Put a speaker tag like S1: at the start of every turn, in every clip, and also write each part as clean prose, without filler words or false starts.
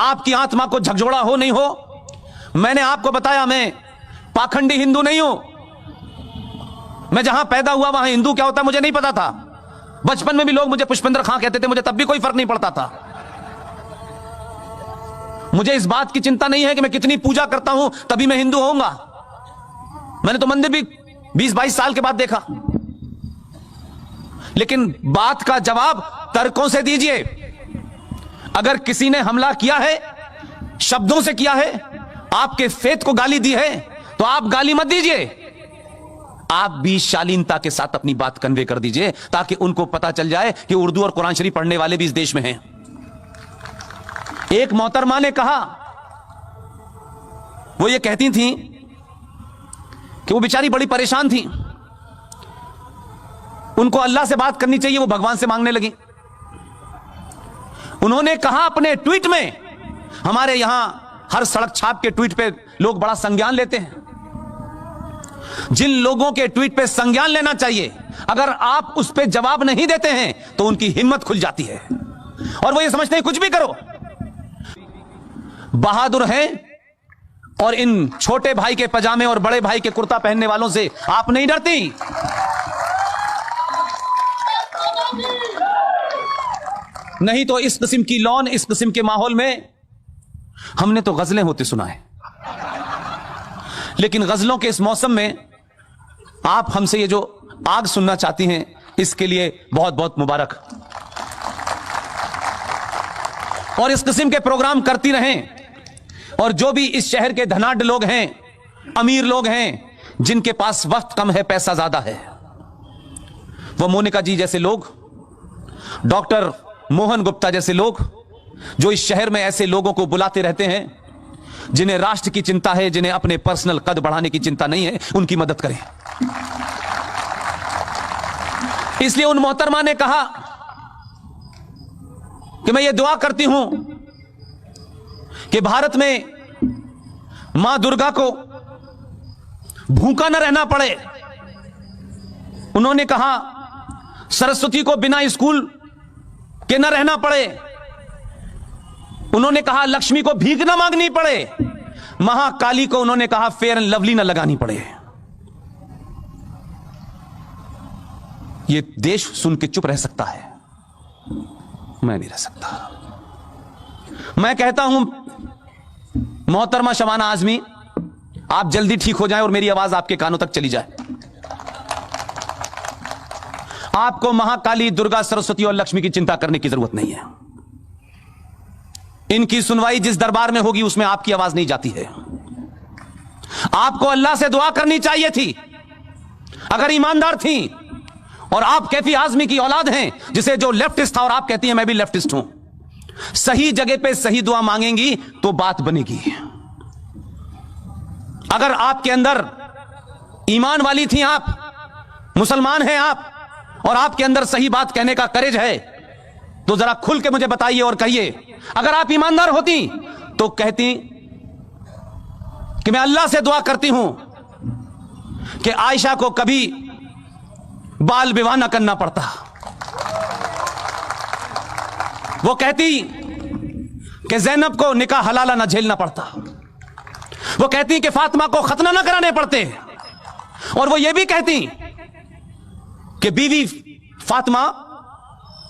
S1: आपकी आत्मा को झकझोरा हो नहीं हो। मैंने आपको बताया मैं पाखंडी हिंदू नहीं हूं। मैं जहां पैदा हुआ वहां हिंदू क्या होता है मुझे नहीं पता था। बचपन में भी लोग मुझे पुष्पेंद्र खां कहते थे, मुझे तब भी कोई फर्क नहीं पड़ता था। मुझे इस बात की चिंता नहीं है कि मैं कितनी पूजा करता हूं तभी मैं हिंदू होऊंगा। मैंने तो मंदिर भी 20-22 साल के बाद देखा। लेकिन बात का जवाब तर्कों से दीजिए। अगर किसी ने हमला किया है, शब्दों से किया है, आपके फेथ को गाली दी है, तो आप गाली मत दीजिए। आप भी शालीनता के साथ अपनी बात कन्वे कर दीजिए ताकि उनको पता चल जाए कि उर्दू और कुरान शरीफ पढ़ने वाले भी इस देश में हैं। एक मोहतरमा ने कहा, वो ये कहती थी कि वो बेचारी बड़ी परेशान थी, उनको अल्लाह से बात करनी चाहिए, वो भगवान से मांगने लगी। उन्होंने कहा अपने ट्वीट में, हमारे यहां हर सड़क छाप के ट्वीट पे लोग बड़ा संज्ञान लेते हैं। जिन लोगों के ट्वीट पे संज्ञान लेना चाहिए, अगर आप उस पे जवाब नहीं देते हैं तो उनकी हिम्मत खुल जाती है और वो ये समझते हैं कुछ भी करो। बहादुर हैं और इन छोटे भाई के पजामे और बड़े भाई के कुर्ता पहनने वालों से आप नहीं डरती। नहीं तो इस किस्म की लॉन, इस किस्म के माहौल में हमने तो गजलें होते सुना है, लेकिन गजलों के इस मौसम में आप हमसे ये जो आग सुनना चाहती हैं, इसके लिए बहुत बहुत मुबारक। और इस किस्म के प्रोग्राम करती रहें। और जो भी इस शहर के धनाढ्य लोग हैं, अमीर लोग हैं, जिनके पास वक्त कम है, पैसा ज्यादा है, वो मोनिका जी जैसे लोग, डॉक्टर मोहन गुप्ता जैसे लोग, जो इस शहर में ऐसे लोगों को बुलाते रहते हैं जिन्हें राष्ट्र की चिंता है, जिन्हें अपने पर्सनल कद बढ़ाने की चिंता नहीं है, उनकी मदद करें। इसलिए उन मोहतरमा ने कहा कि मैं ये दुआ करती हूं कि भारत में मां दुर्गा को भूखा न रहना पड़े। उन्होंने कहा सरस्वती को बिना स्कूल के न रहना पड़े। उन्होंने कहा लक्ष्मी को भीख न मांगनी पड़े। महाकाली को उन्होंने कहा फेयर एंड लवली न लगानी पड़े। ये देश सुन के चुप रह सकता है, मैं नहीं रह सकता। मैं कहता हूं मोहतरमा शबाना आजमी, आप जल्दी ठीक हो जाएं और मेरी आवाज आपके कानों तक चली जाए। आपको महाकाली, दुर्गा, सरस्वती और लक्ष्मी की चिंता करने की जरूरत नहीं है। इनकी सुनवाई जिस दरबार में होगी उसमें आपकी आवाज नहीं जाती है। आपको अल्लाह से दुआ करनी चाहिए थी। अगर ईमानदार थी और आप कैफी आजमी की औलाद हैं, जिसे जो लेफ्टिस्ट था और आप कहती हैं मैं भी लेफ्टिस्ट हूं, सही जगह पे सही दुआ मांगेंगी तो बात बनेगी। अगर आपके अंदर ईमान वाली थी, आप मुसलमान हैं आप, और आपके अंदर सही बात कहने का करेज है, तो जरा खुल के मुझे बताइए और कहिए। अगर आप ईमानदार होती तो कहती कि मैं अल्लाह से दुआ करती हूं कि आयशा को कभी बाल विवाह न करना पड़ता। वो कहती कि ज़ैनब को निकाह हलाला न झेलना पड़ता। वो कहती कि फातिमा को खतना न कराने पड़ते। और वो ये भी कहती कि बीवी फातिमा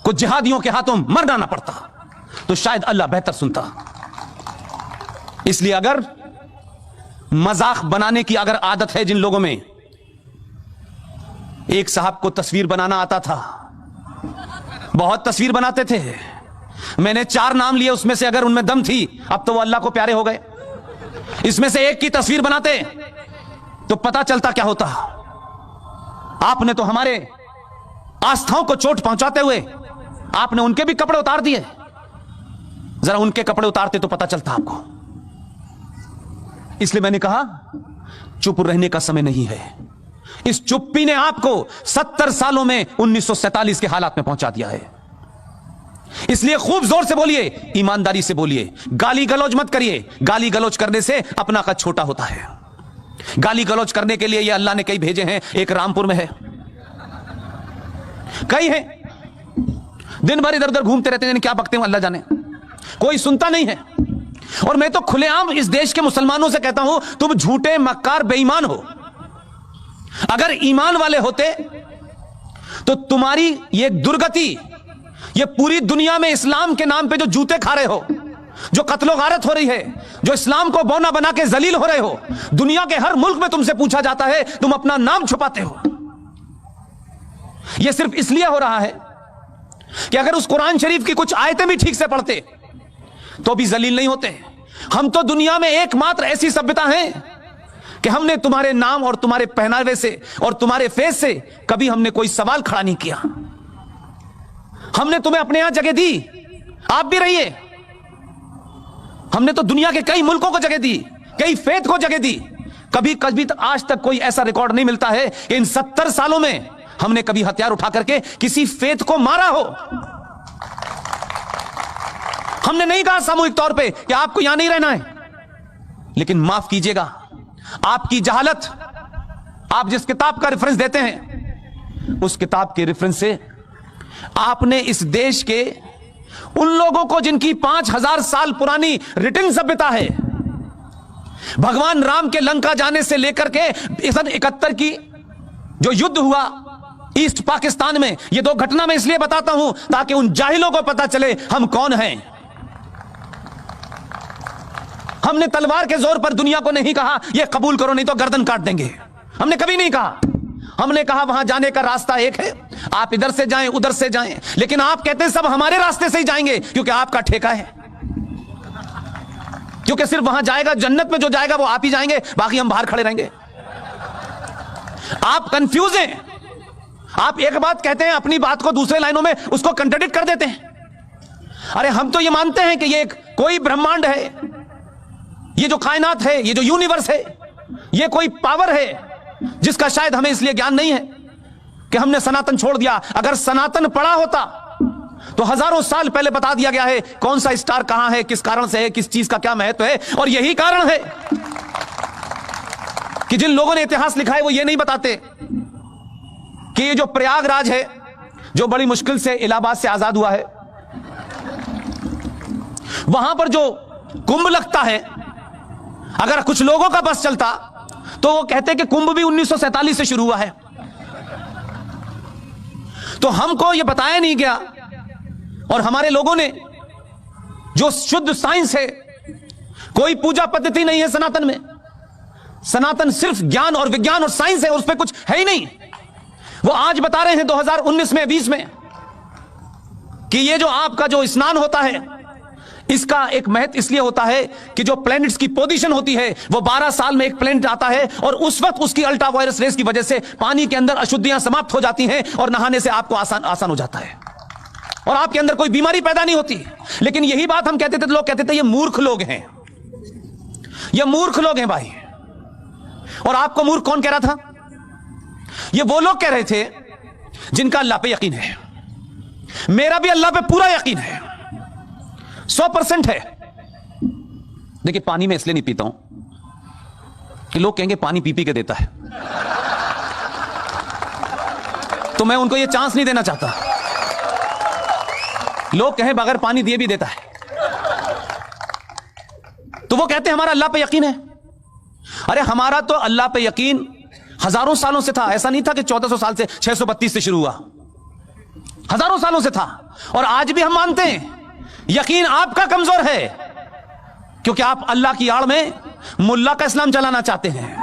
S1: को जिहादियों के हाथों मरना ना पड़ता। तो शायद अल्लाह बेहतर सुनता। इसलिए अगर मजाक बनाने की अगर आदत है जिन लोगों में, एक साहब को तस्वीर बनाना आता था, बहुत तस्वीर बनाते थे। मैंने 4 नाम लिए, उसमें से अगर उनमें दम थी, अब तो वो अल्लाह को प्यारे हो गए। इसमें से एक की तस्वीर बनाते तो पता चलता क्या होता। आपने तो हमारे आस्थाओं को चोट पहुंचाते हुए आपने उनके भी कपड़े उतार दिए। जरा उनके कपड़े उतारते तो पता चलता आपको। इसलिए मैंने कहा चुप रहने का समय नहीं है। इस चुप्पी ने आपको 70 सालों में 1947 के हालात में पहुंचा दिया है। इसलिए खूब जोर से बोलिए, ईमानदारी से बोलिए, गाली गलौज मत करिए। गाली गलौज करने से अपना कद छोटा होता है। गाली गलौज करने के लिए ये अल्लाह ने कई भेजे हैं। एक रामपुर में है, कई हैं, दिन भर इधर उधर घूमते रहते हैं, क्या बकते हैं अल्लाह जाने, कोई सुनता नहीं है। और मैं तो खुलेआम इस देश के मुसलमानों से कहता हूं, तुम झूठे, मक्कार, बेईमान हो। अगर ईमान वाले होते तो तुम्हारी ये दुर्गति, ये पूरी दुनिया में इस्लाम के नाम पे जो जूते खा रहे हो, जो कत्लो गारत हो रही है, जो इस्लाम को बौना बना के जलील हो रहे हो, दुनिया के हर मुल्क में तुमसे पूछा जाता है, तुम अपना नाम छुपाते हो। यह सिर्फ इसलिए हो रहा है कि अगर उस कुरान शरीफ की कुछ आयतें भी ठीक से पढ़ते तो भी जलील नहीं होते। हम तो दुनिया में एकमात्र ऐसी सभ्यता है कि हमने तुम्हारे नाम और तुम्हारे पहनावे से और तुम्हारे फेस से कभी हमने कोई सवाल खड़ा नहीं किया। हमने तुम्हें अपने यहां जगह दी, आप भी रहिए। हमने तो दुनिया के कई मुल्कों को जगह दी, कई फेथ को जगह दी। कभी कभी आज तक कोई ऐसा रिकॉर्ड नहीं मिलता है कि इन 70 सालों में हमने कभी हथियार उठा करके किसी फेथ को मारा हो। हमने नहीं कहा सामूहिक तौर पे कि आपको यहां नहीं रहना है, लेकिन माफ कीजिएगा, आपकी जहालत, आप जिस किताब का रेफरेंस देते हैं उस किताब के रेफरेंस से आपने इस देश के उन लोगों को जिनकी 5000 साल पुरानी रिटन सभ्यता है, भगवान राम के लंका जाने से लेकर के सन 71 की जो युद्ध हुआ ईस्ट पाकिस्तान में, ये 2 घटना मैं इसलिए बताता हूं ताकि उन जाहिलों को पता चले हम कौन हैं। हमने तलवार के जोर पर दुनिया को नहीं कहा ये कबूल करो नहीं तो गर्दन काट देंगे, हमने कभी नहीं कहा। हमने कहा वहां जाने का रास्ता एक है, आप इधर से जाएं उधर से जाएं, लेकिन आप कहते हैं सब हमारे रास्ते से ही जाएंगे क्योंकि आपका ठेका है, क्योंकि सिर्फ वहां जाएगा, जन्नत में जो जाएगा वो आप ही जाएंगे, बाकी हम बाहर खड़े रहेंगे। आप कंफ्यूज हैं, आप एक बात कहते हैं, अपनी बात को दूसरे लाइनों में उसको कंट्राडिक्ट कर देते हैं। अरे हम तो ये मानते हैं कि ये कोई ब्रह्मांड है, ये जो कायनात है, ये जो यूनिवर्स है, ये कोई पावर है जिसका शायद हमें इसलिए ज्ञान नहीं है कि हमने सनातन छोड़ दिया। अगर सनातन पड़ा होता तो हजारों साल पहले बता दिया गया है कौन सा स्टार कहां है, किस कारण से है, किस चीज का क्या महत्व है। और यही कारण है कि जिन लोगों ने इतिहास लिखा है वो ये नहीं बताते कि ये जो प्रयागराज है, जो बड़ी मुश्किल से इलाहाबाद से आजाद हुआ है, वहां पर जो कुंभ लगता है, अगर कुछ लोगों का बस चलता तो वो कहते कि कुंभ भी 1947 से शुरू हुआ है। तो हमको ये बताया नहीं गया और हमारे लोगों ने जो शुद्ध साइंस है, कोई पूजा पद्धति नहीं है सनातन में, सनातन सिर्फ ज्ञान और विज्ञान और साइंस है, उस पर कुछ है ही नहीं। वो आज बता रहे हैं 2019 में 20 में कि ये जो आपका जो स्नान होता है इसका एक महत्व इसलिए होता है कि जो प्लैनेट्स की पोजीशन होती है वो 12 साल में एक प्लैनेट आता है और उस वक्त उसकी अल्ट्रा वायरस रेस की वजह से पानी के अंदर अशुद्धियां समाप्त हो जाती हैं और नहाने से आपको आसान हो जाता है और आपके अंदर कोई बीमारी पैदा नहीं होती। लेकिन यही बात हम कहते थे, लोग कहते थे ये मूर्ख लोग हैं, ये मूर्ख लोग हैं भाई। और आपको मूर्ख कौन कह रहा था? ये वो लोग कह रहे थे जिनका अल्लाह पे यकीन है। मेरा भी अल्लाह पे पूरा यकीन है, 100% है। देखिए पानी में इसलिए नहीं पीता हूं कि लोग कहेंगे पानी पी पी के देता है, तो मैं उनको ये चांस नहीं देना चाहता। लोग कहें बगैर पानी दिए भी देता है, तो वो कहते हैं हमारा अल्लाह पे यकीन है। अरे हमारा तो अल्लाह पे यकीन हजारों सालों से था, ऐसा नहीं था कि 1400 साल से 632 से शुरू हुआ, हजारों सालों से था। और आज भी हम मानते हैं यकीन आपका कमजोर है क्योंकि आप अल्लाह की आड़ में मुल्ला का इस्लाम चलाना चाहते हैं,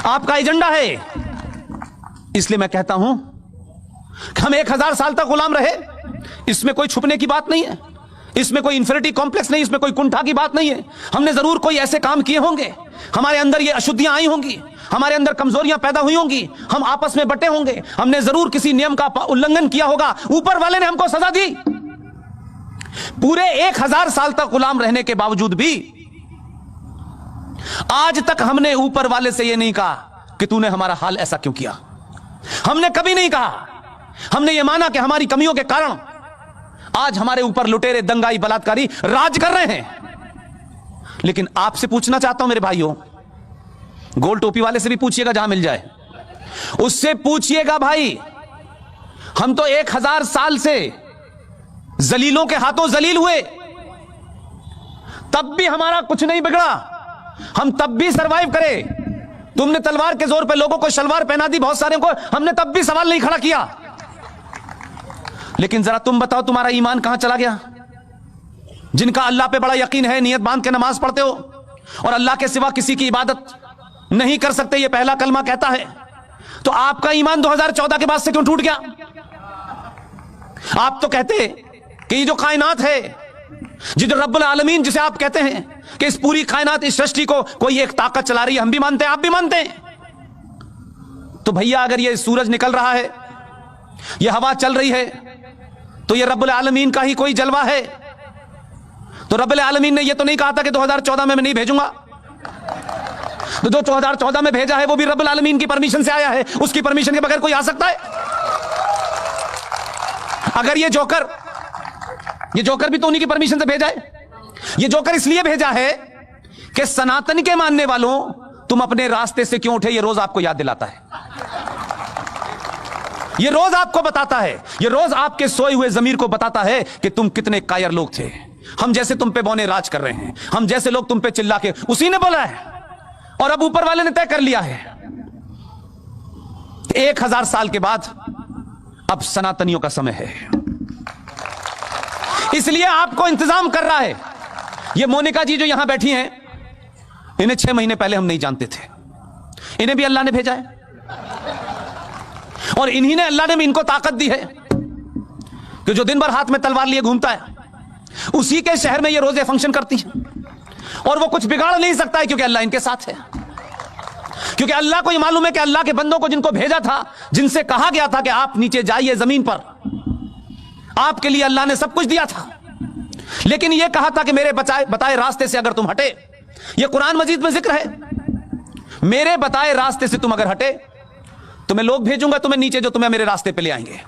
S1: आपका एजेंडा है। इसलिए मैं कहता हूं कि हम 1000 साल तक गुलाम रहे, इसमें कोई छुपने की बात नहीं है, इसमें कोई इंफिनिटी कॉम्प्लेक्स नहीं, इसमें कोई कुंठा की बात नहीं है। हमने जरूर कोई ऐसे काम किए होंगे, हमारे अंदर ये अशुद्धियां आई होंगी, हमारे अंदर कमजोरियां पैदा हुई होंगी, हम आपस में बटे होंगे, हमने जरूर किसी नियम का उल्लंघन किया होगा, ऊपर वाले ने हमको सजा दी। पूरे 1000 साल तक गुलाम रहने के बावजूद भी आज तक हमने ऊपर वाले से यह नहीं कहा कि तूने हमारा हाल ऐसा क्यों किया। हमने कभी नहीं कहा, हमने यह माना कि हमारी कमियों के कारण आज हमारे ऊपर लुटेरे, दंगाई, बलात्कारी राज कर रहे हैं। लेकिन आपसे पूछना चाहता हूं मेरे भाइयों, गोल टोपी वाले से भी पूछिएगा जहां मिल जाए, उससे पूछिएगा भाई, हम तो 1000 साल से जलीलों के हाथों जलील हुए, तब भी हमारा कुछ नहीं बिगड़ा, हम तब भी सरवाइव करे। तुमने तलवार के जोर पे लोगों को शलवार पहना दी, बहुत सारे को, हमने तब भी सवाल नहीं खड़ा किया। लेकिन जरा तुम बताओ तुम्हारा ईमान कहां चला गया? जिनका अल्लाह पे बड़ा यकीन है, नियत बांध के नमाज पढ़ते हो और अल्लाह के सिवा किसी की इबादत नहीं कर सकते, ये पहला कलमा कहता है, तो आपका ईमान 2014 के बाद से क्यों टूट गया? आप तो कहते कि ये जो कायनात है, ये जो रब्बुल आलमीन जिसे आप कहते हैं कि इस पूरी कायनात, इस सृष्टि को कोई एक ताकत चला रही है, हम भी मानते हैं, आप भी मानते हैं। तो भैया अगर ये सूरज निकल रहा है, ये हवा चल रही है, तो ये रब्बुल आलमीन का ही कोई जलवा है। तो रब्बुल आलमीन ने ये तो नहीं कहा था कि 2014 में मैं नहीं भेजूंगा। तो जो 2014 में भेजा है वो भी रब्बुल आलमीन की परमिशन से आया है, उसकी परमिशन के बगैर कोई आ सकता है? अगर ये जोकर भी तो उन्हीं की परमिशन से भेजा है। ये जोकर इसलिए भेजा है कि सनातन के मानने वालों, तुम अपने रास्ते से क्यों उठे, ये रोज आपको याद दिलाता है, ये रोज आपको बताता है, ये रोज आपके सोए हुए जमीर को बताता है कि तुम कितने कायर लोग थे। हम जैसे तुम पे बौने राज कर रहे हैं, हम जैसे लोग तुम पे चिल्ला के, उसी ने बोला है और अब ऊपर वाले ने तय कर लिया है। 1000 साल के बाद अब सनातनियों का समय है, इसलिए आपको इंतजाम कर रहा है। ये मोनिका जी जो यहां बैठी हैं, इन्हें 6 महीने पहले हम नहीं जानते थे, इन्हें भी अल्लाह ने भेजा है और इन्हीं ने, अल्लाह ने भी इनको ताकत दी है कि जो दिन भर हाथ में तलवार लिए घूमता है, उसी के शहर में ये रोजे फंक्शन करती है और वो कुछ बिगाड़ नहीं सकता है, क्योंकि अल्लाह इनके साथ है। क्योंकि अल्लाह को ये मालूम है कि अल्लाह के बंदों को जिनको भेजा था, जिनसे कहा गया था कि आप नीचे जाइए जमीन पर, आपके लिए अल्लाह ने सब कुछ दिया था, लेकिन यह कहा था कि मेरे बताए रास्ते से अगर तुम हटे, यह कुरान मजीद में जिक्र है, मेरे बताए रास्ते से तुम अगर हटे तो मैं लोग भेजूंगा तुम्हें नीचे, जो तुम्हें मेरे रास्ते पे ले आएंगे।